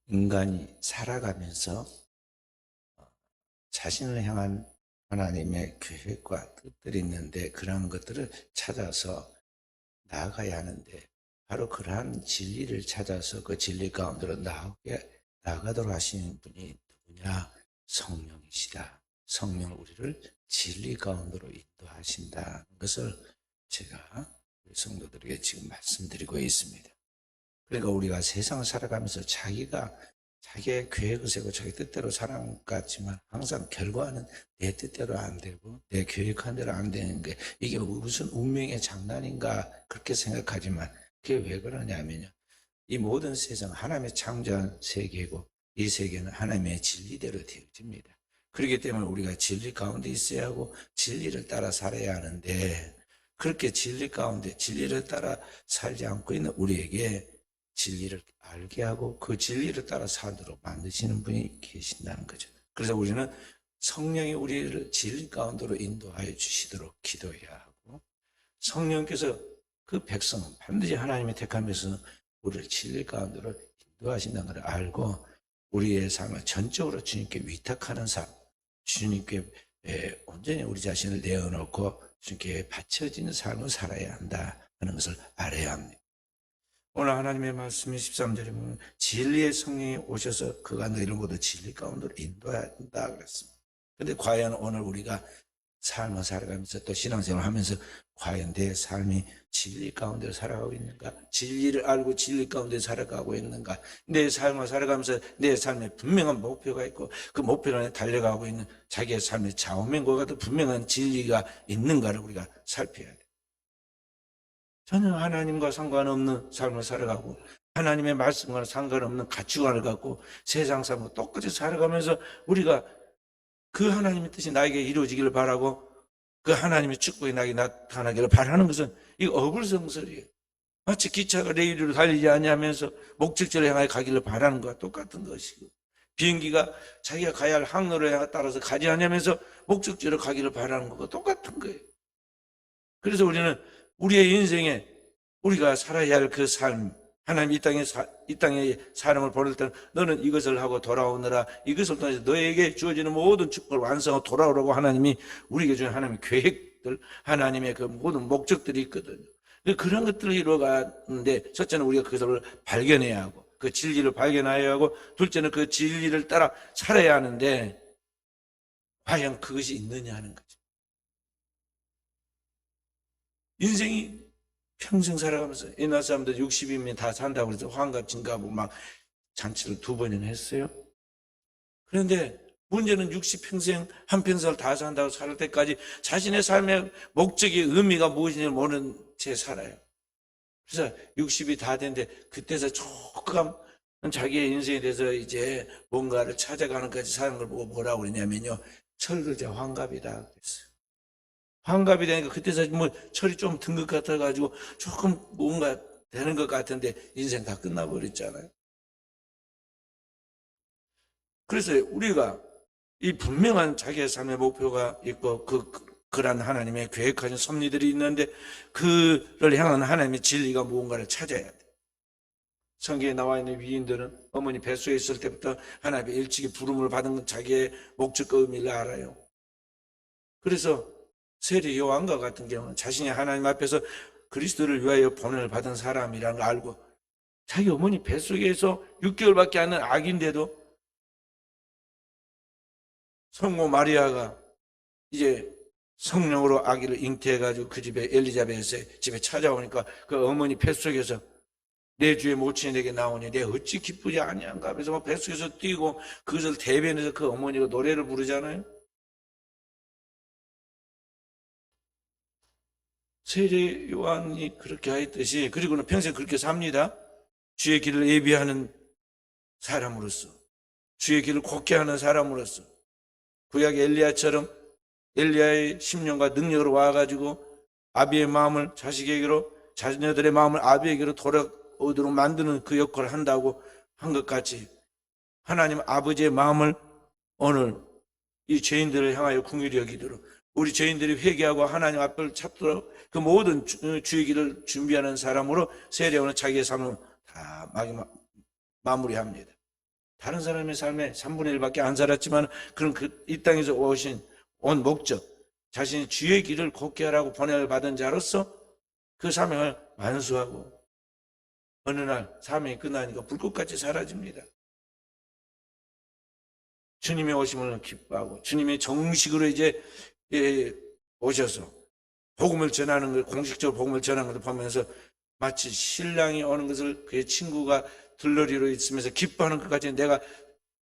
인간이 살아가면서 자신을 향한 하나님의 계획과 뜻들이 있는데 그러한 것들을 찾아서 나아가야 하는데 바로 그러한 진리를 찾아서 그 진리 가운데로 나아가도록 하시는 분이 누구냐? 성령이시다. 성령 우리를 진리 가운데로 인도하신다는 것을 제가 우리 성도들에게 지금 말씀드리고 있습니다. 그러니까 우리가 세상을 살아가면서 자기의 계획을 세우고 자기 뜻대로 살아가는 것 같지만 항상 결과는 내 뜻대로 안 되고 내 계획한 대로 안 되는 게 이게 무슨 운명의 장난인가 그렇게 생각하지만 그게 왜 그러냐면요. 이 모든 세상 하나님의 창조한 세계고 이 세계는 하나님의 진리대로 되어집니다. 그렇기 때문에 우리가 진리 가운데 있어야 하고 진리를 따라 살아야 하는데 그렇게 진리 가운데 진리를 따라 살지 않고 있는 우리에게 진리를 알게 하고 그 진리를 따라 살도록 만드시는 분이 계신다는 거죠. 그래서 우리는 성령이 우리를 진리 가운데로 인도하여 주시도록 기도해야 하고 성령께서 그 백성은 반드시 하나님의 택한 백성은 우리를 진리 가운데로 인도하신다는 걸 알고 우리의 삶을 전적으로 주님께 위탁하는 삶, 주님께 온전히 우리 자신을 내어놓고 주님께 바쳐지는 삶을 살아야 한다 하는 것을 알아야 합니다. 오늘 하나님의 말씀이 13절에 보면 진리의 성령이 오셔서 그가 너희를 모두 진리 가운데로 인도한다 그랬습니다. 그런데 과연 오늘 우리가 삶을 살아가면서 또 신앙생활을 하면서 과연 내 삶이 진리 가운데 살아가고 있는가? 진리를 알고 진리 가운데 살아가고 있는가? 내 삶을 살아가면서 내 삶에 분명한 목표가 있고 그 목표를 달려가고 있는 자기의 삶의 좌우명과 같은 분명한 진리가 있는가를 우리가 살펴야 돼. 전혀 하나님과 상관없는 삶을 살아가고 하나님의 말씀과 상관없는 가치관을 갖고 세상 삶과 똑같이 살아가면서 우리가 그 하나님의 뜻이 나에게 이루어지기를 바라고 그 하나님의 축복이 나에게 나타나기를 바라는 것은 이 어불성설이에요. 마치 기차가 레일로 달리지 않으면서 목적지를 향하여 가기를 바라는 것과 똑같은 것이고 비행기가 자기가 가야 할 항로를 따라서 가지 않으면서 목적지로 가기를 바라는 것과 똑같은 거예요. 그래서 우리는 우리의 인생에 우리가 살아야 할 그 삶, 하나님 이 땅에 사람을 보낼 때는 너는 이것을 하고 돌아오느라 이것을 통해서 너에게 주어지는 모든 축복을 완성하고 돌아오라고 하나님이 우리에게 주는 하나님의 계획들, 하나님의 그 모든 목적들이 있거든요. 그런 것들을 이루어가는데 첫째는 우리가 그것을 발견해야 하고 그 진리를 발견해야 하고 둘째는 그 진리를 따라 살아야 하는데 과연 그것이 있느냐 하는 거죠. 인생이 평생 살아가면서 옛날 사람들 60이면 다 산다고 그래서 환갑 증가하고 막 잔치를 2번이나 했어요. 그런데 문제는 60평생 한평생을 다 산다고 살 때까지 자신의 삶의 목적의 의미가 무엇인지 모르는 채 살아요. 그래서 60이 다 됐는데 그때서 조금 자기의 인생에 대해서 이제 뭔가를 찾아가는 까지 사는 걸 보고 뭐라고 그러냐면요. 철들자 환갑이다 그랬어요. 환갑이 되니까 그때서 뭐 철이 좀 든 것 같아가지고 조금 뭔가 되는 것 같은데 인생 다 끝나버렸잖아요. 그래서 우리가 이 분명한 자기의 삶의 목표가 있고 그런 하나님의 계획하신 섭리들이 있는데 그를 향한 하나님의 진리가 무언가를 찾아야 돼. 성경에 나와 있는 위인들은 어머니 뱃속에 있을 때부터 하나님의 일찍이 부름을 받은 자기의 목적과 의미를 알아요. 그래서 세례 요한과 같은 경우는 자신이 하나님 앞에서 그리스도를 위하여 보냄을 받은 사람이라는 걸 알고 자기 어머니 뱃속에서 6개월밖에 안 된 아기인데도 성모 마리아가 이제 성령으로 아기를 잉태해가지고 그 집에 엘리자베스의 집에 찾아오니까 그 어머니 뱃속에서 내 주의 모친이 내게 나오니 내 어찌 기쁘지 아니한가 하면서 막 뱃속에서 뛰고 그것을 대변해서 그 어머니가 노래를 부르잖아요. 세례 요한이 그렇게 하였듯이 그리고는 평생 그렇게 삽니다. 주의 길을 예비하는 사람으로서 주의 길을 걷게 하는 사람으로서 구약 엘리야처럼 엘리야의 심령과 능력으로 와가지고 아비의 마음을 자식에게로 자녀들의 마음을 아비에게로 돌아오도록 만드는 그 역할을 한다고 한 것 같이 하나님 아버지의 마음을 오늘 이 죄인들을 향하여 긍휼히 여기도록 우리 죄인들이 회개하고 하나님 앞을 찾도록 그 모든 주의 길을 준비하는 사람으로 세례요한은 자기의 삶을 다 마무리합니다. 다른 사람의 삶에 3분의 1밖에 안 살았지만 그런 이 땅에서 온 목적, 자신이 주의 길을 걷게 하라고 보냄을 받은 자로서 그 사명을 완수하고 어느 날 사명이 끝나니까 불꽃같이 사라집니다. 주님의 오심을 기뻐하고 주님의 정식으로 이제 오셔서 복음을 전하는 걸, 공식적으로 복음을 전하는 것을 보면서 마치 신랑이 오는 것을 그의 친구가 들러리로 있으면서 기뻐하는 것까지 내가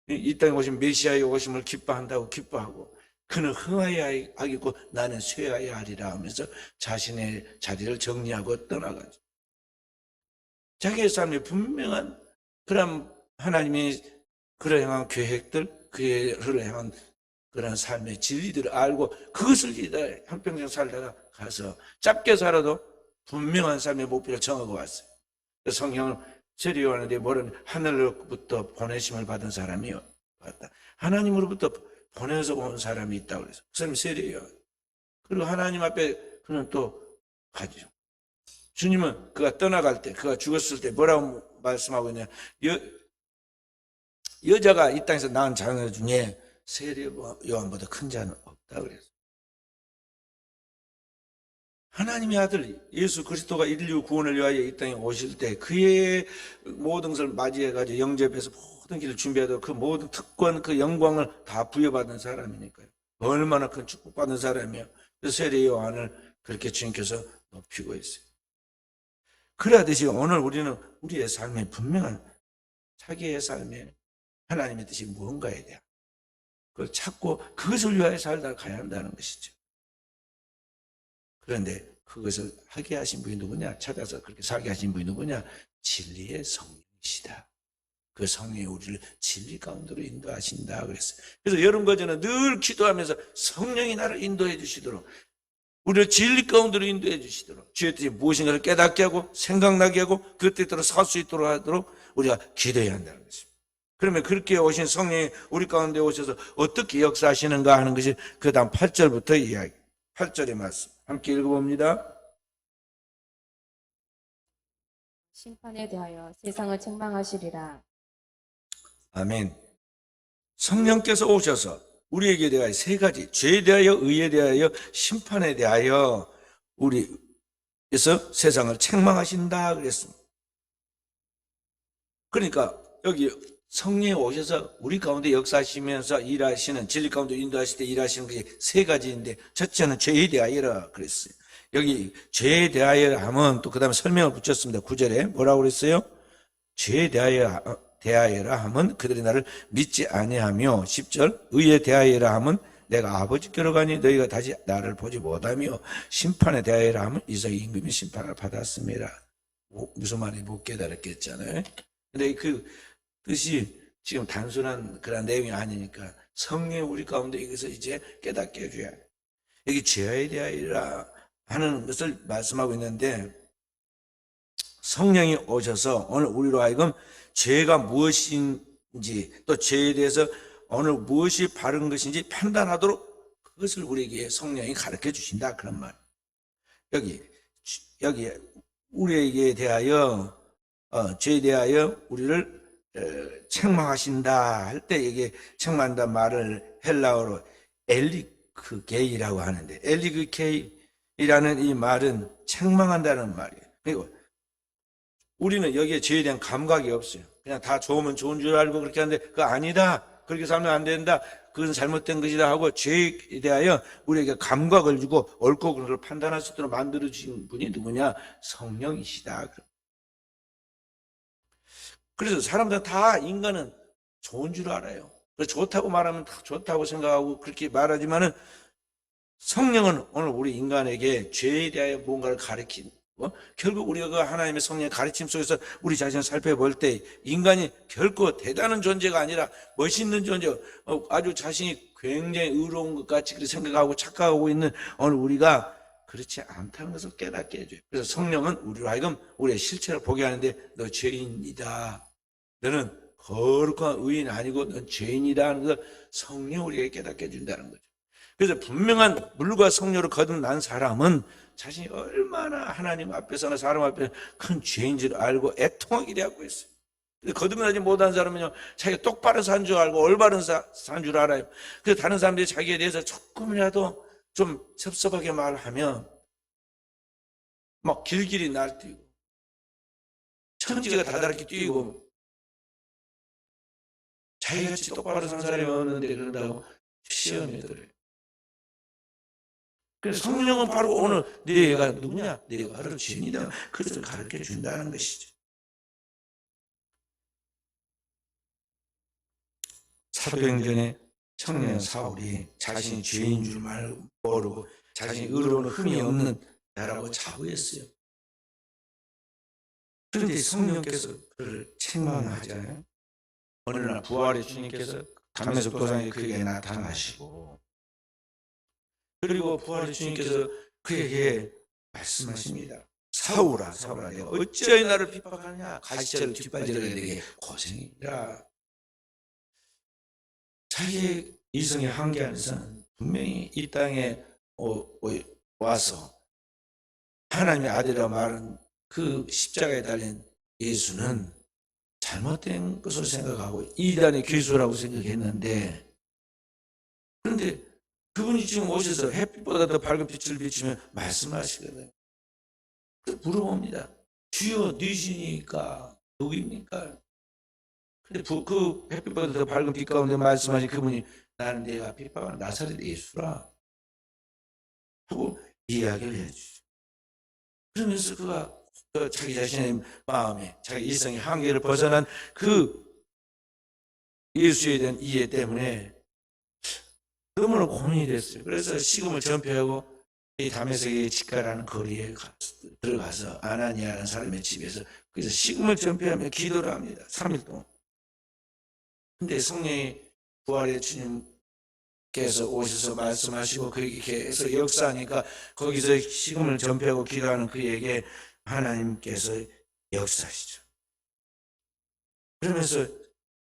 이 땅에 오신 메시아의 오심을 기뻐한다고 기뻐하고 그는 흥하여야 하겠고 나는 쇠하여야 하리라 하면서 자신의 자리를 정리하고 떠나가죠. 자기의 삶에 분명한 그런 하나님이 그러한 계획들, 그의 향한 그런 삶의 진리들을 알고 그것을 이제 한평생 살다가 가서 짧게 살아도 분명한 삶의 목표를 정하고 왔어요. 성경은 세례요한에 뭐는 하늘로부터 보내심을 받은 사람이 왔다. 하나님으로부터 보내서 온 사람이 있다고 그래서 그 사람이 세례요한. 그리고 하나님 앞에 그는 또 가죠. 주님은 그가 떠나갈 때, 그가 죽었을 때 뭐라고 말씀하고 있냐? 여자가 이 땅에서 낳은 자녀 중에 세례요한보다 큰 자는 없다 그랬어요. 하나님의 아들 예수 그리스도가 인류 구원을 위하여 이 땅에 오실 때 그의 모든 것을 맞이해가지고 영접해서 모든 길을 준비하도록 그 모든 특권, 그 영광을 다 부여받은 사람이니까요. 얼마나 큰 축복받은 사람이에요. 그래서 세례요한을 그렇게 주님께서 높이고 있어요. 그러듯이 오늘 우리는 우리의 삶에 분명한 자기의 삶에 하나님의 뜻이 무언가에 대한 그걸 찾고 그것을 위하여 살다 가야 한다는 것이죠. 그런데 그것을 하게 하신 분이 누구냐? 찾아서 그렇게 살게 하신 분이 누구냐? 진리의 성령이시다. 그 성령이 우리를 진리 가운데로 인도하신다 그랬어요. 그래서 여름거전은 늘 기도하면서 성령이 나를 인도해 주시도록 우리를 진리 가운데로 인도해 주시도록 주의 뜻이 무엇인가를 깨닫게 하고 생각나게 하고 그 뜻대로 살 수 있도록 하도록 우리가 기도해야 한다는 것입니다. 그러면 그렇게 오신 성령이 우리 가운데 오셔서 어떻게 역사하시는가 하는 것이 그 다음 8절부터 이야기 8절의 말씀 함께 읽어봅니다. 심판에 대하여 세상을 책망하시리라. 아멘. 성령께서 오셔서 우리에게 대하여 세 가지 죄에 대하여 의에 대하여 심판에 대하여 우리에서 세상을 책망하신다 그랬습니다. 그러니까 여기 성령이 오셔서 우리 가운데 역사하시면서 일하시는 진리 가운데 인도하실 때 일하시는 것이 세 가지인데 첫째는 죄에 대하여라 그랬어요. 여기 죄에 대하여 하면 또 그 다음에 설명을 붙였습니다. 9절에 뭐라고 그랬어요? 죄에 대하여라 하면 그들이 나를 믿지 아니하며 10절 의에 대하여라 하면 내가 아버지께로 가니 너희가 다시 나를 보지 못하며 심판에 대하여라 하면 이삭의 임금이 심판을 받았습니다. 무슨 말인지 못 깨달았겠잖아요. 근데 그 뜻이 지금 단순한 그런 내용이 아니니까 성령이 우리 가운데 여기서 이제 깨닫게 해줘야 해요. 여기 죄에 대하여라 하는 것을 말씀하고 있는데 성령이 오셔서 오늘 우리로 하여금 죄가 무엇인지 또 죄에 대해서 오늘 무엇이 바른 것인지 판단하도록 그것을 우리에게 성령이 가르쳐 주신다 그런 말. 여기 우리에게 대하여 죄에 대하여 우리를 책망하신다 할 때 이게 책망한다 말을 헬라어로 엘리크게이라고 하는데 엘리크게이라는 이 말은 책망한다는 말이에요. 그리고 우리는 여기에 죄에 대한 감각이 없어요. 그냥 다 좋으면 좋은 줄 알고 그렇게 하는데 그거 아니다. 그렇게 살면 안 된다. 그건 잘못된 것이다 하고 죄에 대하여 우리에게 감각을 주고 옳고 그른 걸 판단할 수 있도록 만들어주신 분이 누구냐? 성령이시다. 그래서 사람들 다 인간은 좋은 줄 알아요. 좋다고 말하면 다 좋다고 생각하고 그렇게 말하지만은 성령은 오늘 우리 인간에게 죄에 대하여 무언가를 가르친 결국 우리가 그 하나님의 성령의 가르침 속에서 우리 자신을 살펴볼 때 인간이 결코 대단한 존재가 아니라 멋있는 존재, 아주 자신이 굉장히 의로운 것 같이 그렇게 생각하고 착각하고 있는 오늘 우리가 그렇지 않다는 것을 깨닫게 해줘요. 그래서 성령은 우리로 하여금 우리의 실체를 보게 하는데 너 죄인이다. 너는 거룩한 의인 아니고 넌 죄인이다 하는 것을 성령이 우리에게 깨닫게 해준다는 거죠. 그래서 분명한 물과 성령으로 거듭난 사람은 자신이 얼마나 하나님 앞에서나 사람 앞에서 큰 죄인 줄 알고 애통하게 되고 있어요. 거듭나지 못한 사람은요, 자기가 똑바로 산 줄 알고 올바른 산 줄 알아요. 그래서 다른 사람들이 자기에 대해서 조금이라도 좀 섭섭하게 말하면 막 길길이 날뛰고 천지가 다다르게 뛰고 자기같이 똑바로 산 사람이 없는데 그런다고 시험에 들어요. 그래서 성령은 바로 오늘 네가 누구냐? 네가 바로 죄인이다. 그것을 가르쳐 준다는 것이죠. 사도행전에 청년 사울이 자신이 죄인 줄 모르고 자신이 의로운 흠이 없는 자라고 자부했어요. 그런데 성령께서 그를 책망하잖아요. 어느 날 부활의 주님께서 담에석 도상에 그에게 나타나시고, 그리고 부활의 주님께서 그에게 말씀하십니다. 사울아, 사울아, 내가 어찌하여 나를 핍박하냐? 가시처럼 뒷바지를 내게 고생이라. 자기의 이성의 한계 안에서는 분명히 이 땅에 와서 하나님의 아들이라 말은 그 십자가에 달린 예수는 잘못된 것을 생각하고 이단의 괴수라고 생각했는데, 그런데 그분이 지금 오셔서 햇빛보다 더 밝은 빛을 비추며 말씀하시거든요. 물어봅니다. 주여, 누구시니까 누구입니까? 근데 그 햇빛보다 더 밝은 빛 가운데 말씀하신 그분이 나는 내가 핍박한 나사렛 예수라 하고 이야기를 해주죠. 그러면서 그가 자기 자신의 마음에 자기 일상의 한계를 벗어난 그 예수에 대한 이해 때문에 너무나 고민이 됐어요. 그래서 식음을 전폐하고 이 다메섹의 직가라는 거리에 들어가서 아나니아라는 사람의 집에서 그래서 식음을 전폐하며 기도를 합니다. 3일 동안. 근데 성령이 부활의 주님께서 오셔서 말씀하시고 거기에서 역사하니까 거기서 식음을 전폐하고 기도하는 그에게 하나님께서 역사하시죠. 그러면서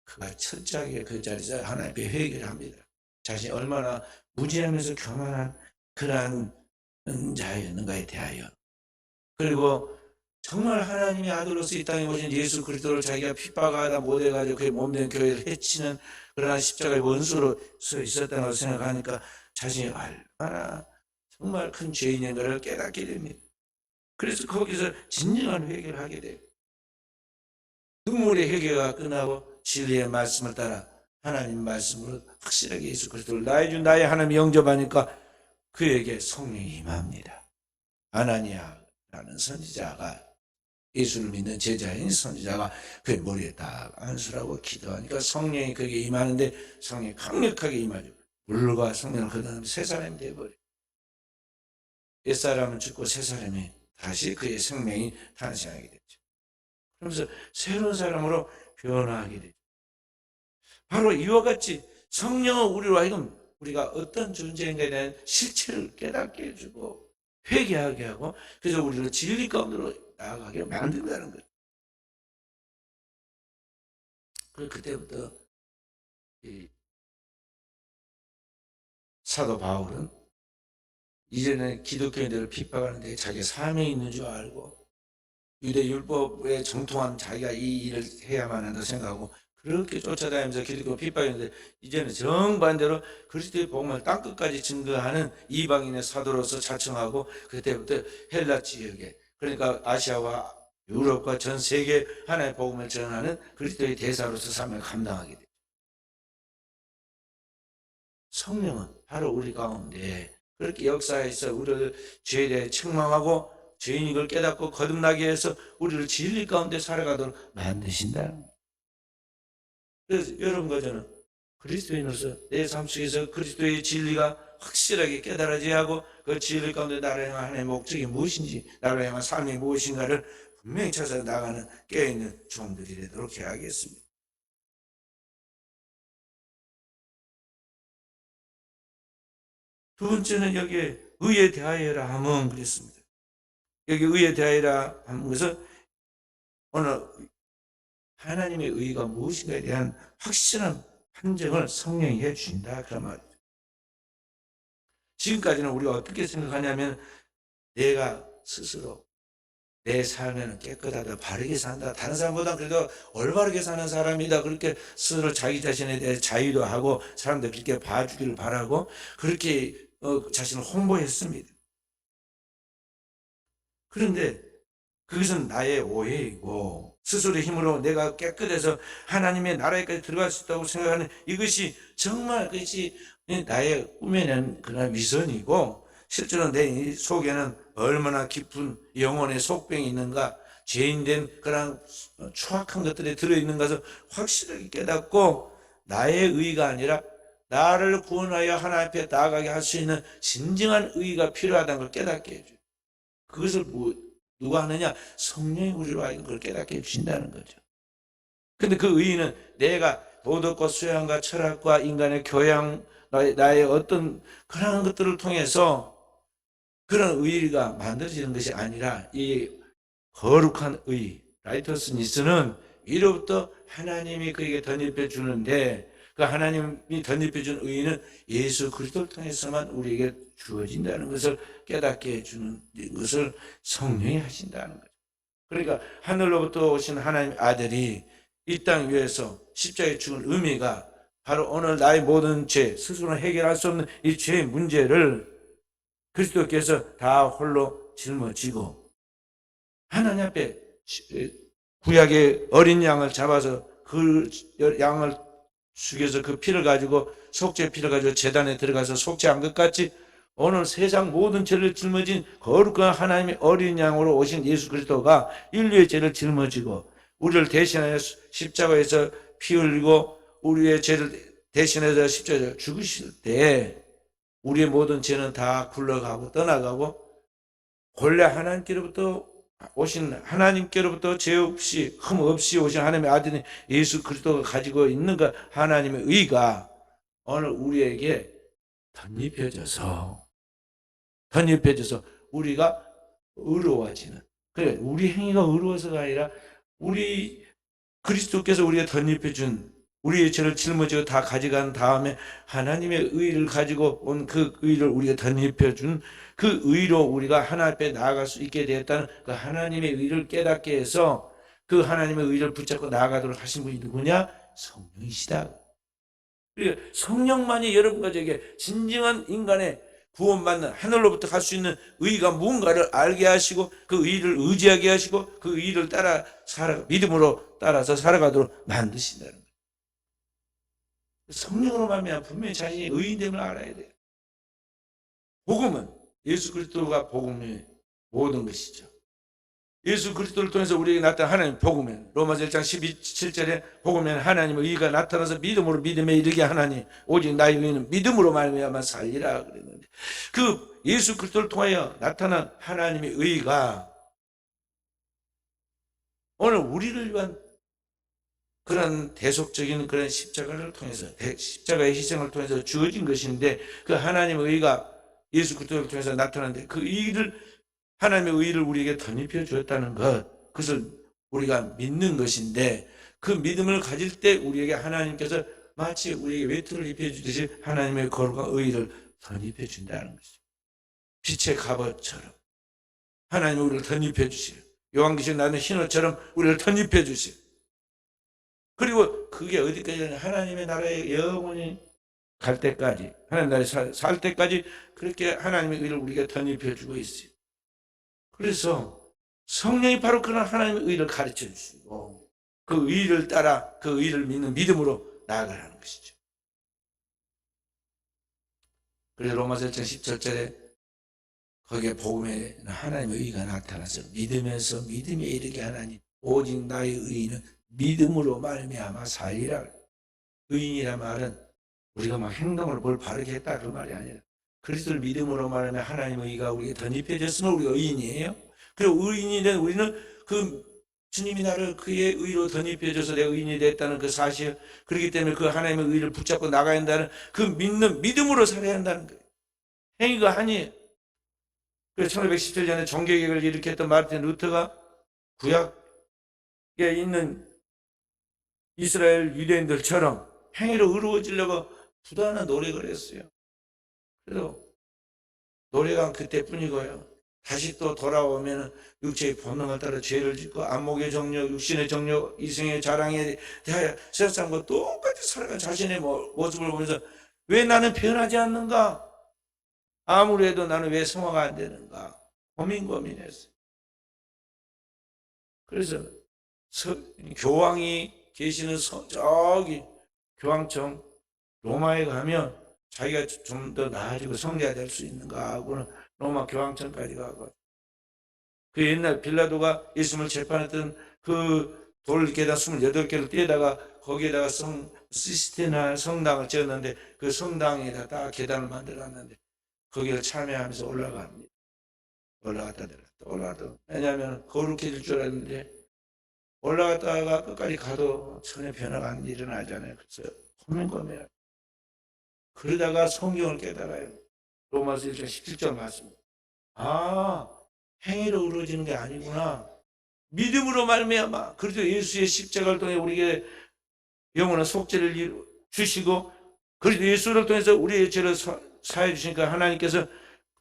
그가 철저하게 그 자리에서 하나님께 회개를 합니다. 자신이 얼마나 무지하면서 교만한 그러한 자였는가에 대하여, 그리고 정말 하나님의 아들로서 이 땅에 오신 예수 그리스도를 자기가 핍박하다 못해가지고 그의 몸된 교회를 해치는 그러한 십자가의 원수로 서 있었다고 생각하니까 자신이 얼마나 정말 큰 죄인인 것을 깨닫게 됩니다. 그래서 거기서 진정한 회개를 하게 돼요. 눈물의 회개가 끝나고 진리의 말씀을 따라 하나님 말씀으로 확실하게 예수 그리스도를 나의 주 나의 하나님 영접하니까 그에게 성령이 임합니다. 아나니아라는 선지자가, 예수를 믿는 제자인 선지자가 그의 머리에 딱 안수라고 기도하니까 성령이 그에게 임하는데 성령이 강력하게 임하죠. 물과 성령을 거두는 새 사람이 되어버려요. 옛사람은 죽고 새 사람이 다시 그의 생명이 탄생하게 되죠. 그러면서 새로운 사람으로 변화하게 되죠. 바로 이와 같이 성령은 우리로 하여금 우리가 어떤 존재인가에 대한 실체를 깨닫게 해주고 회개하게 하고, 그래서 우리를 진리 가운데로 나아가게 만든다는 거예요. 그때부터 이 사도 바울은 이제는 기독교인들을 핍박하는데 자기가 사명이 있는 줄 알고 유대 율법에 정통한 자기가 이 일을 해야만 한다 생각하고 그렇게 쫓아다니면서 기독교 핍박했는데, 이제는 정반대로 그리스도의 복음을 땅끝까지 증거하는 이방인의 사도로서 자청하고, 그때부터 헬라 지역에, 그러니까 아시아와 유럽과 전 세계 하나의 복음을 전하는 그리스도의 대사로서 사명을 감당하게 돼요. 성령은 바로 우리 가운데 그렇게 역사해서 우리를 죄에 대해 책망하고 죄인인 걸 깨닫고 거듭나게 해서 우리를 진리 가운데 살아가도록 만드신다는 거예요. 그래서 여러분과 저는 그리스도인으로서 내 삶 속에서 그리스도의 진리가 확실하게 깨달아져야 하고, 그 진리 가운데 나를 향한 하나님의 목적이 무엇인지, 나를 향한 삶이 무엇인가를 분명히 찾아 나가는 깨어있는 종들이 되도록 해야겠습니다. 두 번째는 여기에 의에 대하여라 하면 그랬습니다. 여기 의에 대하여라 하는 것은 오늘 하나님의 의가 무엇인가에 대한 확실한 판정을 성령이 해주신다, 그런 말이죠. 지금까지는 우리가 어떻게 생각하냐면 내가 스스로 내 삶에는 깨끗하다, 바르게 산다, 다른 사람보다 그래도 올바르게 사는 사람이다, 그렇게 스스로 자기 자신에 대해 자유도 하고 사람들 그렇게 봐주기를 바라고 그렇게 자신을 홍보했습니다. 그런데 그것은 나의 오해이고 스스로의 힘으로 내가 깨끗해서 하나님의 나라에까지 들어갈 수 있다고 생각하는 이것이 정말 그것이 나의 꾸며낸 그런 위선이고, 실제로 내 속에는 얼마나 깊은 영혼의 속병이 있는가, 죄인된 그런 추악한 것들이 들어있는 것을 확실하게 깨닫고, 나의 의가 아니라 나를 구원하여 하나님 앞에 나아가게 할 수 있는 진정한 의가 필요하다는 걸 깨닫게 해줘요. 그것을 누가 하느냐? 성령이 우리로 하여금 그걸 깨닫게 해주신다는 거죠. 근데 그 의의는 내가 도덕과 수양과 철학과 인간의 교양, 나의 어떤 그런 것들을 통해서 그런 의의가 만들어지는 것이 아니라, 이 거룩한 의, 라이터스니스는 위로부터 하나님이 그에게 덧입혀 주는데, 그 하나님이 덧입혀 준 의의는 예수 그리스도를 통해서만 우리에게 주어진다는 것을 깨닫게 해주는 것을 성령이 하신다는 거죠. 그러니까 하늘로부터 오신 하나님 아들이 이 땅 위에서 십자가에 죽은 의미가 바로 오늘 나의 모든 죄, 스스로 해결할 수 없는 이 죄의 문제를 그리스도께서 다 홀로 짊어지고 하나님 앞에 구약의 어린 양을 잡아서 그 양을 죽여서 그 피를 가지고, 속죄 피를 가지고 제단에 들어가서 속죄한 것 같이 오늘 세상 모든 죄를 짊어진 거룩한 하나님의 어린 양으로 오신 예수 그리스도가 인류의 죄를 짊어지고 우리를 대신하여 십자가에서 피 흘리고 우리의 죄를 대신해서 십자가에 죽으실 때 우리의 모든 죄는 다 굴러가고 떠나가고, 본래 하나님께로부터 오신, 하나님께로부터 죄 없이 흠 없이 오신 하나님의 아들인 예수 그리스도가 가지고 있는 그 하나님의 의가 오늘 우리에게 덧입혀져서 우리가 의로워지는, 그래, 우리 행위가 의로워서가 아니라 우리 그리스도께서 우리가 덧입혀준 우리의 죄를 짊어지고 다 가져간 다음에 하나님의 의를 가지고 온 그 의를 우리가 덧입혀준 그 의로 우리가 하나님 앞에 나아갈 수 있게 되었다는 그 하나님의 의를 깨닫게 해서 그 하나님의 의를 붙잡고 나아가도록 하신 분이 누구냐? 성령이시다. 그러니까 성령만이 여러분 가족에게 진정한 인간의 구원받는, 하늘로부터 갈 수 있는 의가 무언가를 알게 하시고 그 의를 의지하게 하시고 그 의를 따라 믿음으로 따라서 살아가도록 만드신다는 거예요. 성령으로 말미암아 분명히 자신이 의인됨을 알아야 돼요. 복음은 예수 그리스도가 복음의 모든 것이죠. 예수 그리스도를 통해서 우리에게 나타난 하나님 복음은 로마서 1장 17절에 복음에는 하나님의 의가 나타나서 믿음으로 믿음에 이르게 하나니 오직 나의 의는 믿음으로 말미암아 살리라 그랬는데, 그 예수 그리스도를 통하여 나타난 하나님의 의가 오늘 우리를 위한 그런 대속적인 그런 십자가를 통해서, 십자가의 희생을 통해서 주어진 것인데, 그 하나님의 의가 예수 그리스도를 통해서 나타났는데 그 의를, 하나님의 의를 우리에게 덧입혀 주었다는 것, 그것을 우리가 믿는 것인데, 그 믿음을 가질 때 우리에게 하나님께서 마치 우리에게 외투를 입혀주듯이 하나님의 거룩한 의를 덧입혀 준다는 것이죠. 빛의 갑옷처럼 하나님이 우리를 덧입혀 주시고, 요한계시록 나는 흰옷처럼 우리를 덧입혀 주시고, 그리고 그게 어디까지냐? 하나님의 나라에 영원히 갈 때까지, 하나님 나라에 살 때까지 그렇게 하나님의 의를 우리가 덧입혀 주고 있어요. 그래서 성령이 바로 그런 하나님의 의를 가르쳐 주시고 그 의를 따라 그 의를 믿는 믿음으로 나아가라는 것이죠. 그래서 로마서 1장 17절에 거기에 복음에 하나님의 의가 나타나서 믿음에서 믿음에 이르게 하나니 오직 나의 의는 믿음으로 말미암아 살리라. 의인이란 말은 우리가 막 행동으로 뭘 바르게 했다 그 말이 아니라 그리스도를 믿음으로 말하면 하나님의 의가 우리에게 덧입혀졌으면 우리가 의인이에요. 그리고 의인이 된 우리는 그 주님이 나를 그의 의로 덧입혀줘서 내가 의인이 됐다는 그 사실, 그렇기 때문에 그 하나님의 의를 붙잡고 나가야 한다는 그 믿는 믿음으로 살아야 한다는 거예요. 행위가 아니에요. 그래서 1517년에 종교개혁을 일으켰던 마르틴 루터가 구약에 있는 이스라엘 유대인들처럼 행위로 의로워지려고 부단한 노력을 했어요. 그래서 노력은 그때뿐이고요. 다시 또 돌아오면 육체의 본능을 따라 죄를 짓고 안목의 정욕, 육신의 정욕, 이성의 자랑에 대하여 세상과 똑같이 살아가 자신의 모습을 보면서 왜 나는 변하지 않는가? 아무리 해도 나는 왜 성화가 안 되는가? 고민했어요. 그래서 교황이 계시는 저기 교황청 로마에 가면 자기가 좀 더 나아지고 성자가 될 수 있는가 하고는 로마 교황청까지 가고, 그 옛날 빌라도가 예수님을 재판했던 그 돌 계단 28개를 떼다가 거기에다가 시스테나 성당을 지었는데, 그 성당에다 딱 계단을 만들었는데 거기를 참여하면서 올라갑니다. 올라갔다 내려갔다 올라갔다. 왜냐하면 거룩해질 줄 알았는데 올라갔다가 끝까지 가도 전혀 변화가 안 일어나잖아요. 그래서 고민해요. 그러다가 성경을 깨달아요. 로마서 1장 17절 말씀. 아, 행위로 이루어지는 게 아니구나. 믿음으로 말미암아. 그래서 예수의 십자가를 통해 우리에게 영원한 속죄를 주시고, 그래서 예수를 통해서 우리의 죄를 사해 주시니까 하나님께서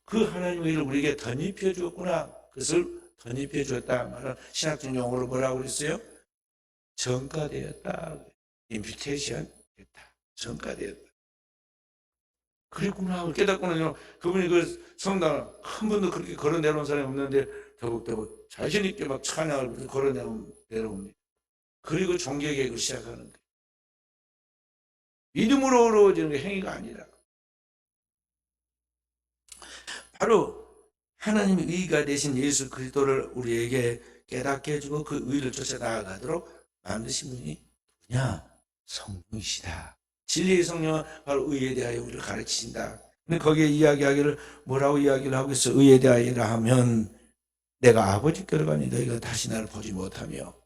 그 하나님의 일을 우리에게 덧입혀 주었구나. 그것을 덧입혀 주었다 말은 신학적 용어로 뭐라고 그랬어요? 전가되었다. 임퓨테이션 됐다. 전가되었다. 그랬구나 깨닫고는요, 그분이 그 성당을 한 번도 그렇게 걸어 내려온 사람이 없는데 더욱더욱 자신 있게 막 찬양을 걸어 내려옵니다. 그리고 종교개혁을 시작하는 거예요. 믿음으로 어려워지는 게 행위가 아니라 바로 하나님의 의가 되신 예수 그리스도를 우리에게 깨닫게 해주고 그 의를 쫓아 나아가도록 만드신 분이 누구냐? 성령이시다. 진리의 성령은 바로 의에 대하여 우리를 가르치신다. 근데 거기에 이야기하기를 뭐라고 이야기를 하고 있어? 의에 대하여라 하면 내가 아버지께로 가니 너희가 다시 나를 보지 못하며.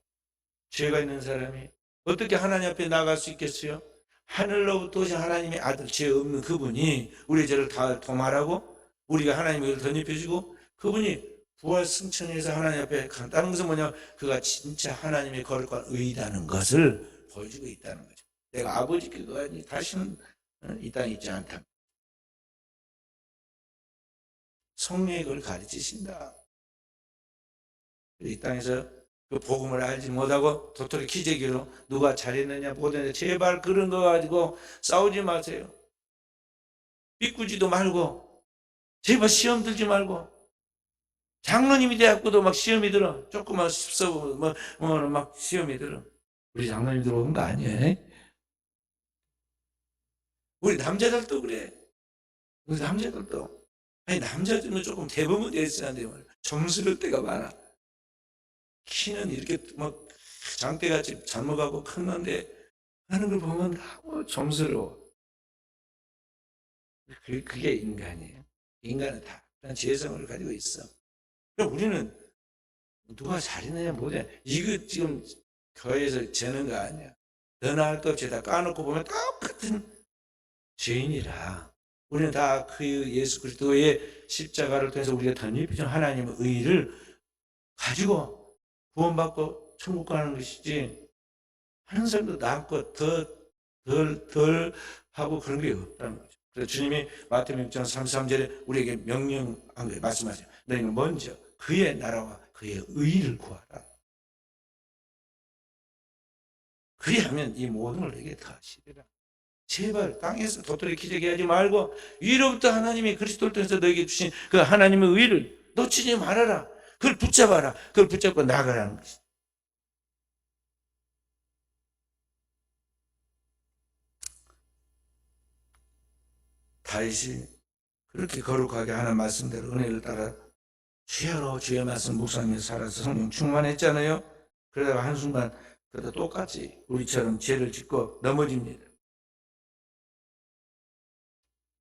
죄가 있는 사람이 어떻게 하나님 앞에 나갈 수 있겠어요? 하늘로부터 오신 하나님의 아들, 죄 없는 그분이 우리의 죄를 다 도말하고 우리가 하나님의 의를 덧입혀주고, 그분이 부활 승천해서 하나님 앞에 간다는 것은 뭐냐? 그가 진짜 하나님의 거룩한 의라는 것을 보여주고 있다는 거죠. 내가 아버지께 가니 다시는 이 땅에 있지 않다. 성령의 그걸 가르치신다. 이 땅에서 그 복음을 알지 못하고 도토리 기재기로 누가 잘했느냐 보더니 제발 그런 거 가지고 싸우지 마세요. 비꾸지도 말고 제발 시험 들지 말고. 장로님이 돼갖고도 막 시험이 들어. 조그만 습서 막 시험이 들어. 우리 장로님 들어온 거 아니에요? 우리 남자들도 그래. 우리 남자들도. 아니, 남자들은 조금 대부분 됐었는데 점스러울 때가 많아. 키는 이렇게 막 장대같이 잘못하고 컸는데 하는 걸 보면 너무 점스러워. 그게 인간이에요. 인간은 다 그런 죄성을 가지고 있어. 그럼 우리는 누가 잘했느냐 뭐냐, 이거 지금 교회에서 재는 거 아니야. 너나 할 것 없이 다 까놓고 보면 똑같은 죄인이라. 우리는 다 그 예수 그리스도의 십자가를 통해서 우리가 덧입혀진 하나님의 의를 가지고 구원받고 천국 가는 것이지, 하는 사람도 남고 덜 하고 그런 게 없다는 거죠. 그래서 주님이 마태복음 6장 33절에 우리에게 명령한 거예요. 말씀하세요. 너희는 먼저 그의 나라와 그의 의를 구하라. 그리하면 이 모든 걸 내게 다 하시리라. 제발 땅에서 도토리 기저귀 하지 말고 위로부터 하나님이 그리스도를 통해서 너에게 주신 그 하나님의 의를 놓치지 말아라. 그걸 붙잡아라. 그걸 붙잡고 나가라는 것이다. 다윗이 그렇게 거룩하게 하는 말씀대로 은혜를 따라 주야로 주의 말씀 묵상하면서 살아서 성령 충만했잖아요. 그러다가 한순간 그래도 똑같이 우리처럼 죄를 짓고 넘어집니다.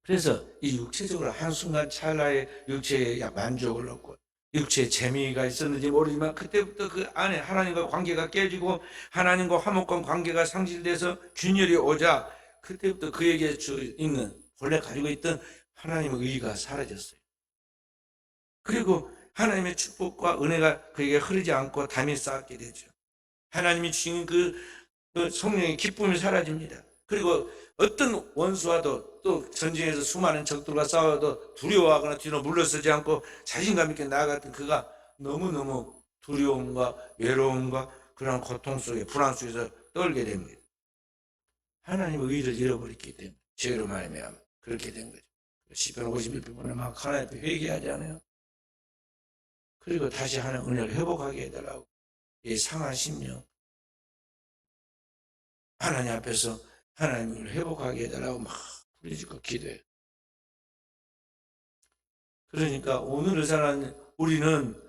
그래서 이 육체적으로 한순간 찰나의 육체의 만족을 얻고 육체의 재미가 있었는지 모르지만 그때부터 그 안에 하나님과 관계가 깨지고 하나님과 화목한 관계가 상실돼서 균열이 오자 그때부터 그에게 있는 본래 가지고 있던 하나님의 의가 사라졌어요. 그리고 하나님의 축복과 은혜가 그에게 흐르지 않고 담이 쌓게 되죠. 하나님이 주신 그 성령의 기쁨이 사라집니다. 그리고 어떤 원수와도 또 전쟁에서 수많은 적들과 싸워도 두려워하거나 뒤로 물러서지 않고 자신감 있게 나아갔던 그가 너무너무 두려움과 외로움과 그런 고통 속에 불안 속에서 떨게 됩니다. 하나님의 의를 잃어버렸기 때문에 죄로 말미암아 그렇게 된 거죠. 시편 51편 보면 막 하나님 앞에 회개하지 않아요? 그리고 다시 하나님 은혜를 회복하게 해달라고 이 상한 심령 하나님 앞에서 하나님을 회복하게 해달라고 막 부르짖고 기도해요. 그러니까 오늘을 사는 우리는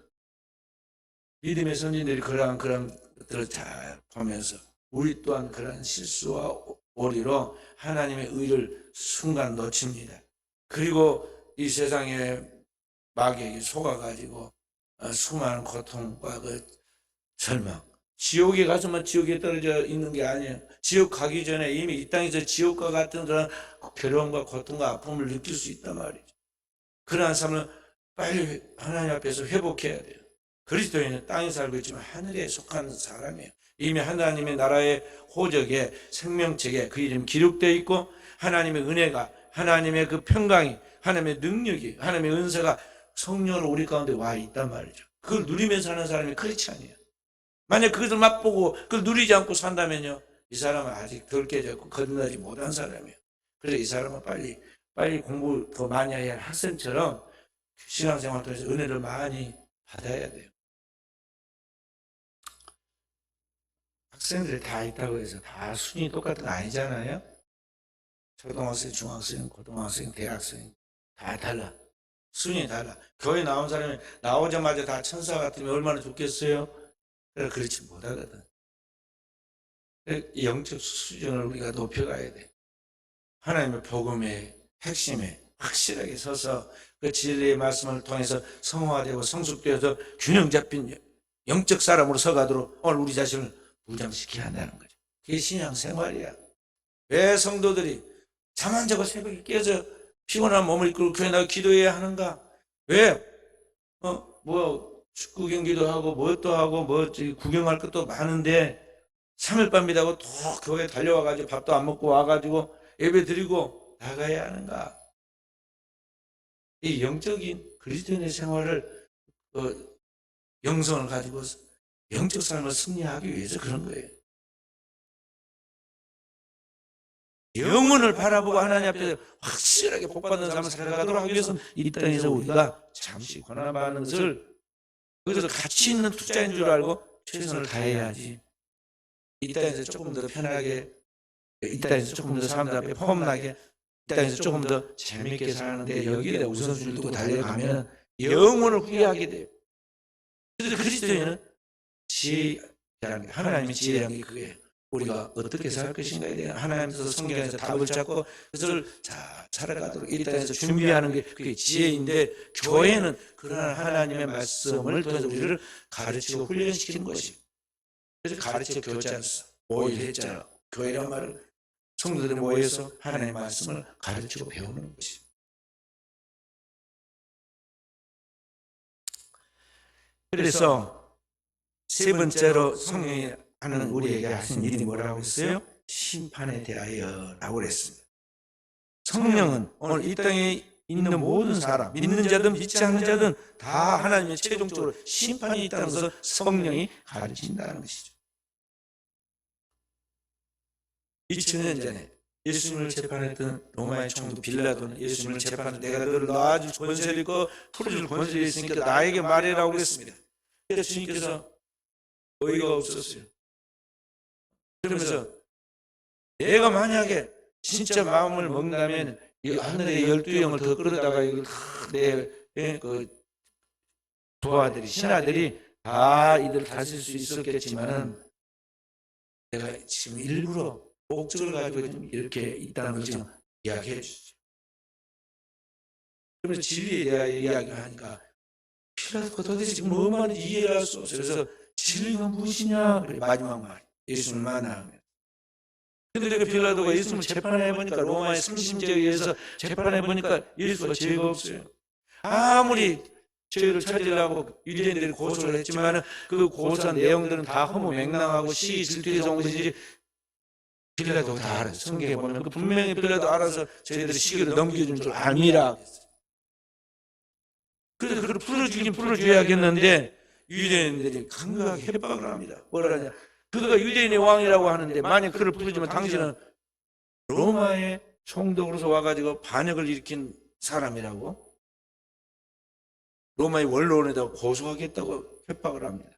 믿음의 선진들이 그러한 것들을 잘 보면서 우리 또한 그러한 실수와 오리로 하나님의 의를 순간 놓칩니다. 그리고 이 세상의 마귀에게 속아가지고 수많은 고통과 그 절망, 지옥에 가서만 지옥에 떨어져 있는 게 아니에요. 지옥 가기 전에 이미 이 땅에서 지옥과 같은 그런 괴로움과 고통과 아픔을 느낄 수 있단 말이죠. 그러한 삶을 빨리 하나님 앞에서 회복해야 돼요. 그리스도인은 땅에 살고 있지만 하늘에 속한 사람이에요. 이미 하나님의 나라의 호적에 생명책에 그 이름이 기록되어 있고 하나님의 은혜가 하나님의 그 평강이 하나님의 능력이 하나님의 은사가 성령으로 우리 가운데 와 있단 말이죠. 그걸 누리면서 사는 사람이 크리스찬이에요. 만약 그것을 맛보고 그걸 누리지 않고 산다면요, 이 사람은 아직 덜 깨졌고 거듭나지 못한 사람이에요. 그래서 이 사람은 빨리 공부 더 많이 해야 할 학생처럼 신앙생활 통해서 은혜를 많이 받아야 돼요. 학생들이 다 있다고 해서 다 순위 똑같은 거 아니잖아요. 초등학생, 중학생, 고등학생, 대학생 다 달라. 순위 달라. 교회 나온 사람이 나오자마자 다 천사 같으면 얼마나 좋겠어요? 그래서 그렇지 못하거든. 영적 수준을 우리가 높여가야 돼. 하나님의 복음의 핵심에 확실하게 서서 그 진리의 말씀을 통해서 성화되고 성숙되어서 균형 잡힌 영적 사람으로 서가도록 오늘 우리 자신을 무장시켜야 한다는 거죠. 그게 신앙생활이야. 왜 성도들이 잠 안 자고 새벽에 깨서 피곤한 몸을 이끌고 교회 나가 기도해야 하는가? 왜? 축구 경기도 하고 뭣도 하고 구경할 것도 많은데 3일 밤이라고 또 교회 달려와가지고 밥도 안 먹고 와가지고 예배 드리고 나가야 하는가? 이 영적인 그리스도인의 생활을 영성을 가지고 영적 삶을 승리하기 위해서 그런 거예요. 영혼을 바라보고 하나님 앞에 확실하게 복받는 삶을 살아가도록 하기 위해서 이 땅에서 우리가 잠시 고난받는 것을 그래서 가치 있는 투자인 줄 알고 최선을 다해야지. 이 땅에서 조금 더 편하게, 이 땅에서 조금 더 사람들 앞에 폼나게, 이 땅에서 조금 더 재미있게 사는데 여기에 우선순위를 두고 달려가면 영혼을 후회하게 돼요. 그래서 그리스도인은 지혜라는 게, 하나님의 지혜라는 게 그거예요. 우리가 어떻게 살 것인가에 대한 하나님께서 성경에서 답을 찾고 그것을 잘 살아가도록 이 땅에서 준비하는 게 그게 지혜인데, 교회는 그러한 하나님의 말씀을 통해서 우리를 가르치고 훈련시키는 것이. 그래서 가르쳐 교자로서 모의를 했잖아. 교회란 말은 성도들이 모여서 하나님의 말씀을 가르치고 배우는 것이. 그래서 세 번째로 성령이 하는 우리에게 하신 일이 뭐라고 했어요? 심판에 대하여라고 그랬습니다. 성령은 오늘 이 땅에 있는 모든 사람, 믿는 자든 믿지 않는 자든 다 하나님의 최종적으로 심판이 있다는 것을 성령이 가르친다는 것이죠. 2000년 전에 예수님을 재판했던 로마의 총독 빌라도는 예수님을 재판해 내가 너를 놔줄 권세를 있고 풀어줄 권세가 있으니까 나에게 말해라고 그랬습니다. 그래서 주님께서 어이가 없었어요. 그러면서 내가 만약에 진짜 마음을 먹는다면 이 하늘의 12영을 더 끌어다가 이걸 내 부하들이 신하들이 다 이들 다쓸 수 있었겠지만은 내가 지금 일부러 목적을 가지고 좀 이렇게 있다는 걸 좀 이야기해 주시죠. 그러면서 진리에 대하여 이야기하니까 필라도가 도대체 지금 뭐 말인지 이해를 할 수 없어요. 그래서 진리가 무엇이냐? 그래 마지막 말 예수를 만나면. 근데 그 빌라도가 예수를 재판해보니까 로마의 승심제에 의해서 재판해보니까 예수가 죄가 없어요. 아무리 죄를 찾으려고 유대인들이 고소를 했지만 그 고소한 내용들은 다 허무맹랑하고 시기 질투에서 온 것이지 빌라도 다 알아서 성경에 보면 그 분명히 빌라도 알아서 저희들이 시기를 넘겨준 줄 압니다. 그래서 그걸 풀어주긴 풀어줘야겠는데 유대인들이 강력하게 협박을 합니다. 뭐라 하냐? 그가 유대인의 왕이라고 하는데 만약 그를 풀어주면 당신은 로마의 총독으로서 와가지고 반역을 일으킨 사람이라고 로마의 원로원에다가 고소하겠다고 협박을 합니다.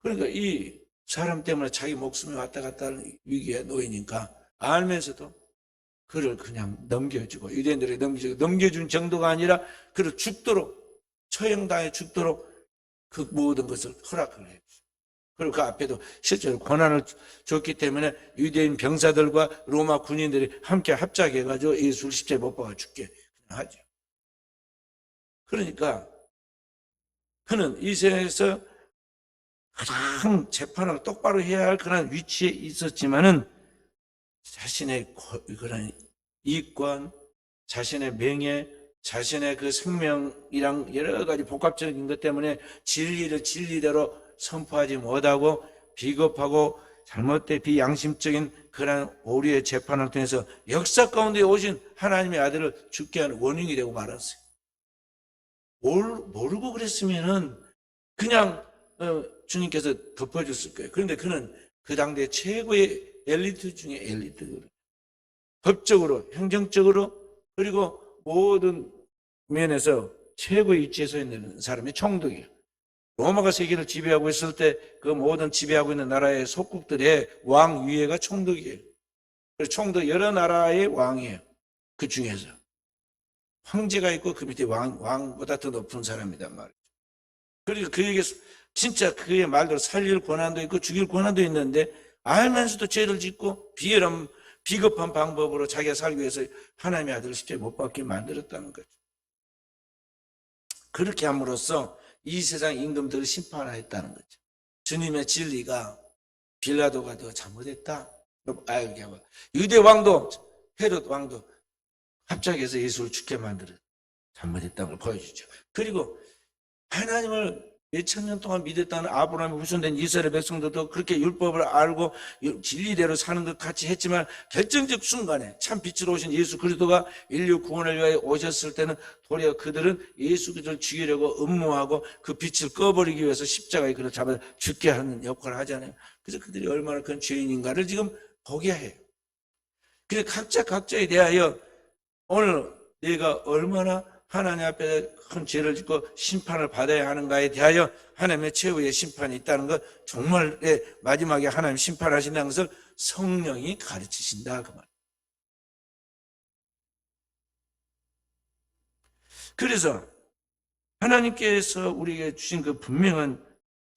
그러니까 이 사람 때문에 자기 목숨이 왔다 갔다 하는 위기에 놓이니까 알면서도 그를 그냥 넘겨주고 유대인들에게 넘겨준 정도가 아니라 그를 죽도록 처형당해 죽도록 그 모든 것을 허락을 해요. 그리고 그 앞에도 실제로 권한을 줬기 때문에 유대인 병사들과 로마 군인들이 함께 합작해가지고 예수를 십자가에 못 박아 죽게 하죠. 그러니까 그는 이 세상에서 가장 재판을 똑바로 해야 할 그런 위치에 있었지만은 자신의 그런 이권, 자신의 명예, 자신의 그 생명이랑 여러 가지 복합적인 것 때문에 진리를 진리대로 선포하지 못하고 비겁하고 잘못된 비양심적인 그런 오류의 재판을 통해서 역사 가운데 오신 하나님의 아들을 죽게 하는 원인이 되고 말았어요. 모르고 그랬으면은 그냥 주님께서 덮어줬을 거예요. 그런데 그는 그 당대 최고의 엘리트 중에 엘리트거든요. 법적으로, 행정적으로, 그리고 모든 면에서 최고의 위치에 서 있는 사람이 총독이에요. 로마가 세계를 지배하고 있을 때 그 모든 지배하고 있는 나라의 속국들의 왕 위에가 총독이에요. 그래서 총독 여러 나라의 왕이에요. 그 중에서. 황제가 있고 그 밑에 왕보다 더 높은 사람이란 말이죠. 그래서 그에게 진짜 그의 말대로 살릴 권한도 있고 죽일 권한도 있는데 알면서도 죄를 짓고 비겁한 방법으로 자기가 살기 위해서 하나님의 아들을 십자가에 못 박게 만들었다는 거죠. 그렇게 함으로써 이 세상 임금들을 심판하였다는 거죠. 주님의 진리가 빌라도가 더 잘못했다. 유대 왕도 헤롯 왕도 합작해서 예수를 죽게 만들어 잘못했다는 걸 보여주죠. 그리고 하나님을 몇천 년 동안 믿었다는 아브라함의 후손된 이스라엘 백성들도 그렇게 율법을 알고 진리대로 사는 것 같이 했지만 결정적 순간에 참 빛으로 오신 예수 그리스도가 인류 구원을 위하여 오셨을 때는 도리어 그들은 예수 그리스도를 죽이려고 음모하고 그 빛을 꺼버리기 위해서 십자가에 그를 잡아 죽게 하는 역할을 하잖아요. 그래서 그들이 얼마나 큰 죄인인가를 지금 보게 해요. 그래서 각자에 대하여 오늘 내가 얼마나 하나님 앞에 큰 죄를 짓고 심판을 받아야 하는가에 대하여 하나님의 최후의 심판이 있다는 것, 정말 마지막에 하나님 심판하신다는 것을 성령이 가르치신다 그 말. 그래서 하나님께서 우리에게 주신 그 분명한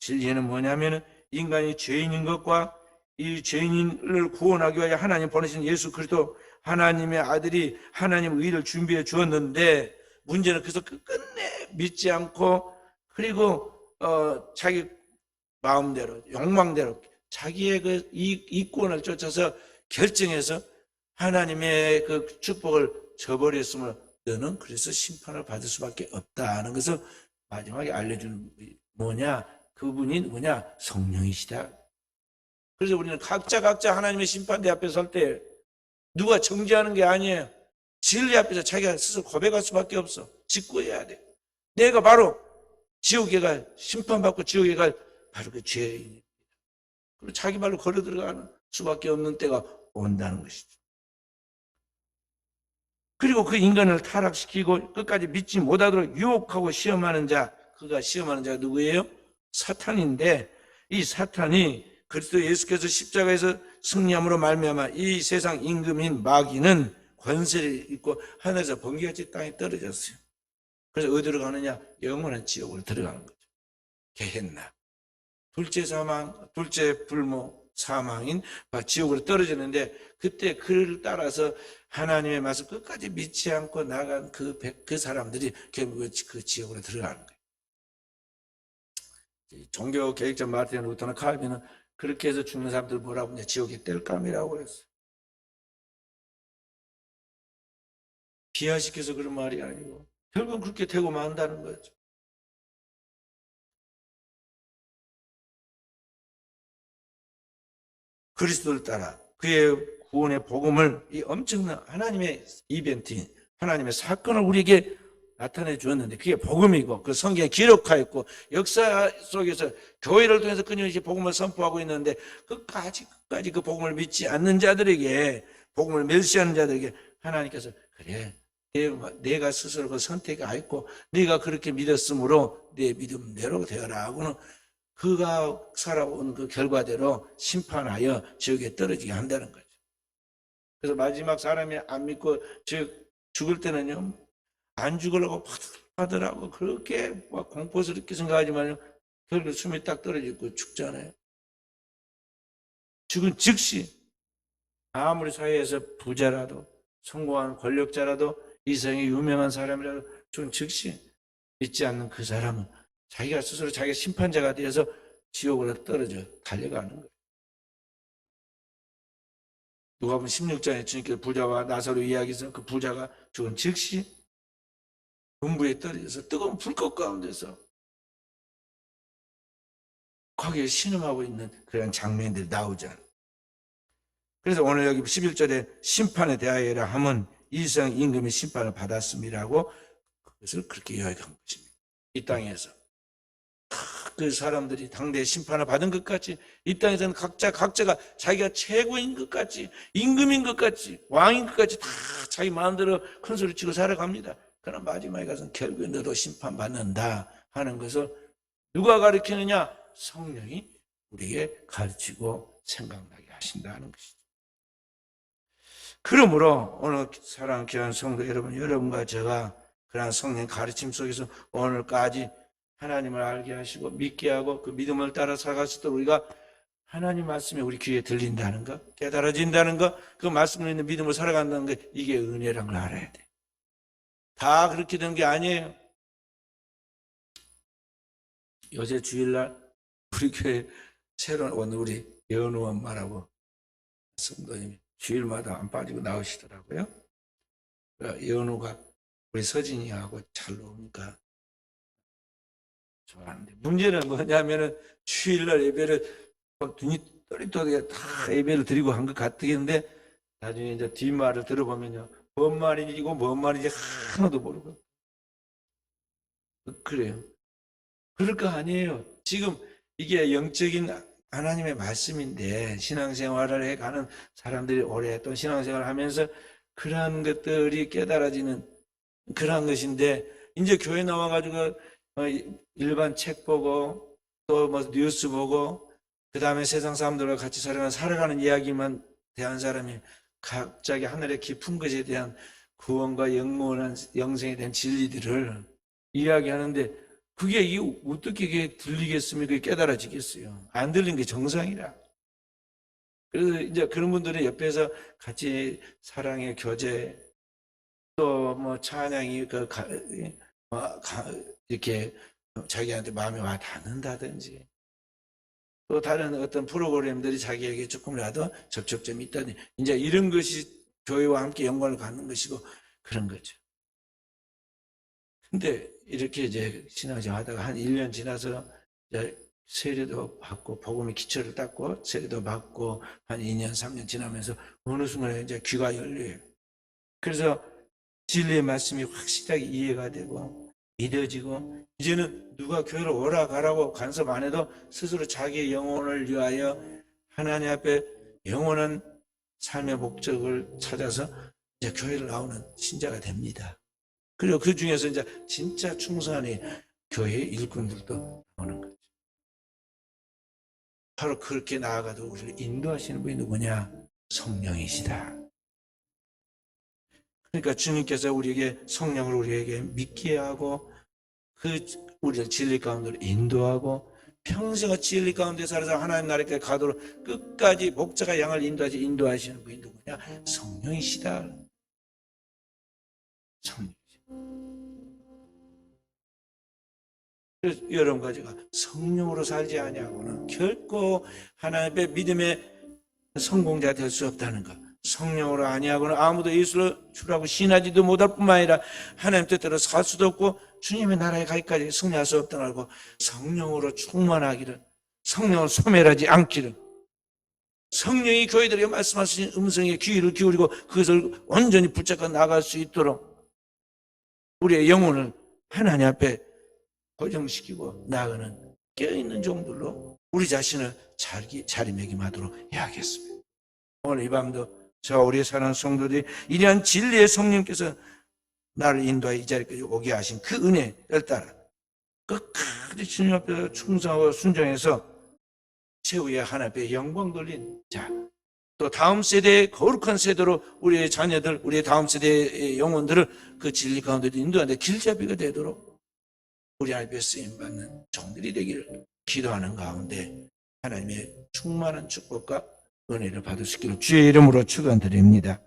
진리는 뭐냐면 인간이 죄인인 것과 이 죄인을 구원하기 위하여 하나님 보내신 예수 그리스도 하나님의 아들이 하나님의 의를 준비해 주었는데 문제는 그래서 끝내 믿지 않고 그리고 자기 마음대로 욕망대로 자기의 그 이권을 쫓아서 결정해서 하나님의 그 축복을 저버렸으면 너는 그래서 심판을 받을 수밖에 없다는 것을 마지막에 알려주는 뭐냐? 그분이 누구냐? 성령이시다. 그래서 우리는 각자 하나님의 심판대 앞에 설 때 누가 정죄하는 게 아니에요. 진리 앞에서 자기가 스스로 고백할 수밖에 없어. 직구해야 돼. 내가 바로 지옥에 갈, 심판받고 지옥에 갈 바로 그 죄인입니다. 그리고 자기 말로 걸어 들어가는 수밖에 없는 때가 온다는 것이죠. 그리고 그 인간을 타락시키고 끝까지 믿지 못하도록 유혹하고 시험하는 자, 그가 시험하는 자가 누구예요? 사탄인데 이 사탄이 그리스도 예수께서 십자가에서 승리함으로 말미암아 이 세상 임금인 마귀는 권세를 입고 하늘에서 번개같이 땅에 떨어졌어요. 그래서 어디로 가느냐? 영원한 지옥으로 들어가는 거죠. 게헨나. 둘째 사망, 둘째 불모 사망인 지옥으로 떨어지는데 그때 그를 따라서 하나님의 말씀 끝까지 믿지 않고 나간 그 사람들이 결국 그 지옥으로 들어가는 거예요. 종교 개혁자 마르틴 루터나 칼빈은 그렇게 해서 죽는 사람들 뭐라고 하냐? 지옥의 땔감이라고 그랬어요. 비하시켜서 그런 말이 아니고 결국은 그렇게 되고 만다는 거죠. 그리스도를 따라 그의 구원의 복음을, 이 엄청난 하나님의 이벤트, 하나님의 사건을 우리에게 나타내 주었는데, 그게 복음이고 그 성경에 기록하였고 역사 속에서 교회를 통해서 끊임없이 복음을 선포하고 있는데, 끝까지 그 복음을 믿지 않는 자들에게, 복음을 멸시하는 자들에게 하나님께서 그래, 내가 스스로 그 선택하였고 네가 그렇게 믿었으므로 내 믿음대로 되어라 하고는 그가 살아온 그 결과대로 심판하여 지옥에 떨어지게 한다는 거죠. 그래서 마지막 사람이 안 믿고 죽을 때는요, 안 죽으려고 파들파들하고 그렇게 막 공포스럽게 생각하지만 결국 숨이 딱 떨어지고 죽잖아요. 죽은 즉시 아무리 사회에서 부자라도 성공한 권력자라도 이생의 유명한 사람이라도 죽은 즉시 믿지 않는 그 사람은 자기가 스스로 자기가 심판자가 되어서 지옥으로 떨어져 달려가는 거예요. 누가복음 16장에 주님께서 부자와 나사로 이야기해서 그 부자가 죽은 즉시 음부에 떨어져서 뜨거운 불꽃 가운데서 거기에 신음하고 있는 그런 장면들이 나오잖아요. 그래서 오늘 여기 11절에 심판에 대하여라 하면 이성 임금이 심판을 받았음이라고 그것을 그렇게 요약한 것입니다. 이 땅에서 그 사람들이 당대에 심판을 받은 것 같이 이 땅에서는 각자가 자기가 최고인 것 같이, 임금인 것 같이, 왕인 것 같이 다 자기 마음대로 큰 소리 치고 살아갑니다. 그러나 마지막에 가서는 결국에 너도 심판받는다 하는 것을 누가 가르치느냐? 성령이 우리에게 가르치고 생각나게 하신다는 것이죠. 그러므로 오늘 사랑하는 귀한 성도 여러분, 여러분과 제가 그러한 성령 가르침 속에서 오늘까지 하나님을 알게 하시고 믿게 하고 그 믿음을 따라 살아갈 수 있도록 우리가 하나님 말씀이 우리 귀에 들린다는 것, 깨달아진다는 것, 그 말씀으로 있는 믿음을 살아간다는 것, 이게 은혜라는 걸 알아야 돼. 다 그렇게 된 게 아니에요. 요새 주일날 우리 교회 새로 온 우리 여은우 엄마라고 성도님이 주일마다 안 빠지고 나오시더라고요. 여은우가 우리 서진이하고 잘 노니까 좋아하는데, 문제는 뭐냐면은 주일날 예배를 막 눈이 또릿또릿하게 다 예배를 드리고 한 것 같겠는데 나중에 이제 뒷말을 들어보면요, 뭔 말인지고 뭔 말인지 하나도 모르고 그래요. 그럴 거 아니에요. 지금 이게 영적인 하나님의 말씀인데 신앙생활을 해가는 사람들이 오랫동안 신앙생활을 하면서 그러한 것들이 깨달아지는 그러한 것인데, 이제 교회 나와가지고 일반 책 보고 또 뭐 뉴스 보고 그 다음에 세상 사람들과 같이 살아가는 이야기만 대한 사람이 갑자기 하늘의 깊은 것에 대한 구원과 영원한 영생에 대한 진리들을 이야기하는데, 그게 어떻게 들리겠습니까? 깨달아지겠어요? 안 들린 게 정상이라. 그래서 이제 그런 분들은 옆에서 같이 사랑의 교제, 또 뭐 찬양이 이렇게 자기한테 마음에 와 닿는다든지, 또 다른 어떤 프로그램들이 자기에게 조금이라도 접촉점이 있다니, 이제 이런 것이 교회와 함께 연관을 갖는 것이고 그런 거죠. 근데 이렇게 이제 신앙생활 하다가 한 1년 지나서 이제 세례도 받고 복음의 기초를 닦고 세례도 받고 한 2년 3년 지나면서 어느 순간에 이제 귀가 열려요. 그래서 진리의 말씀이 확실하게 이해가 되고 믿어지고, 이제는 누가 교회를 오라 가라고 간섭 안 해도 스스로 자기의 영혼을 위하여 하나님 앞에 영원한 삶의 목적을 찾아서 이제 교회를 나오는 신자가 됩니다. 그리고 그 중에서 이제 진짜 충성한 교회 일꾼들도 나오는 거죠. 바로 그렇게 나아가도 우리를 인도하시는 분이 누구냐? 성령이시다. 그러니까 주님께서 우리에게 성령을 우리에게 믿게 하고 우리를 진리 가운데로 인도하고 평생을 진리 가운데 살아서 하나님 나라에 가도록 끝까지 목자가 양을 인도하시는 분이 누구냐? 성령이시다. 성령. 그래서 여러분과 제가 성령으로 살지 아니하고는 결코 하나님의 믿음의 성공자 될 수 없다는 것. 성령으로 아니하고는 아무도 예수를 주라고 신하지도 못할 뿐만 아니라 하나님 뜻대로 살 수도 없고 주님의 나라에 가기까지 승리할 수 없다는 걸 알고 성령으로 충만하기를, 성령을 소멸하지 않기를, 성령이 교회들에게 말씀하신 음성에 귀를 기울이고 그것을 온전히 붙잡고 나갈 수 있도록 우리의 영혼을 하나님 앞에 고정시키고 나아가는 깨어있는 종들로 우리 자신을 자리매김하도록 해야겠습니다. 오늘 이 밤도 저와 우리의 사랑하는 성도들이 이러한 진리의 성령께서 나를 인도하여 이 자리까지 오게 하신 그 은혜를 따라 끝까지 주님 앞에 충성하고 순종해서 최후의 하나님의 영광 돌린 자, 또 다음 세대의 거룩한 세대로 우리의 자녀들, 우리의 다음 세대의 영혼들을 그 진리 가운데 인도하는데 길잡이가 되도록 우리 앞에 쓰임받는 종들이 되기를 기도하는 가운데 하나님의 충만한 축복과 은혜를 받을 수 있기를 주의 이름으로 축원드립니다.